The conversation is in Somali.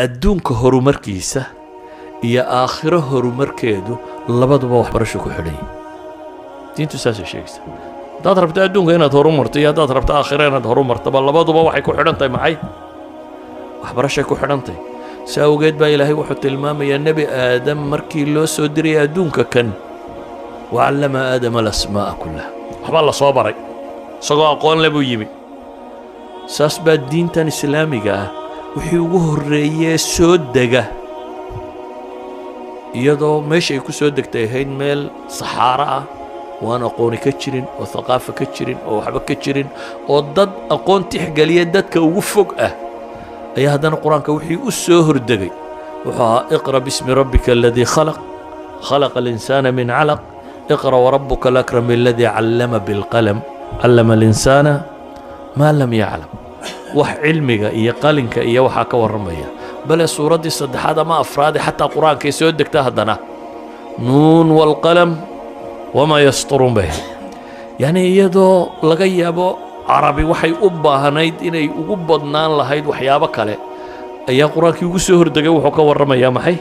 adduunka horumarkiisa iyo aakhiro horumarkeedu labaduba waxbarasho ku xidhan yihiin diintu saasay sheegaysaa haddaad rabto adduunka inaad horumarto iyo haddaad rabto aakhiro inaad horumartaba labaduba waxay ku xidhan tahay maxay waxbarashay ku xidhan tahay saa awgeed baa ilaahay wuxuu tilmaamayaa nebi aadam markii loo soo dirayay adduunka kan wacallama aadama alasmaa'a kullaha waxbaa la soo baray isagoo aqoon le buu yimi saas baa diintan islaamiga ah wixii ugu horreeyee soo dega iyadoo meesha ay ku soo degtay ahayd meel saxaaro ah waan aqooni ka jirin oo thaqaafa ka jirin oo waxba ka jirin oo dad aqoon tixgeliya dadka ugu fog ah ayaa haddana qur-aanka wixii u soo hordegay wuxuu ahaa iqra bismi rabbika aladii khalaqa alinsaana min calaq iqra warabuka alakram aladii callama bilqalam callama alinsaana maa lam yaclam wax cilmiga iyo qalinka iyo waxaa ka warramaya bale suuraddii saddexaad ama afraade xataa qur-aankay soo degta haddana nuun waalqalam wamaa yasturuun bay yacni iyadoo laga yaabo carabi waxay u baahnayd inay ugu badnaan lahayd waxyaabo kale ayaa qur-aankii ugu soo hordegay wuxuu ka warramayaa maxay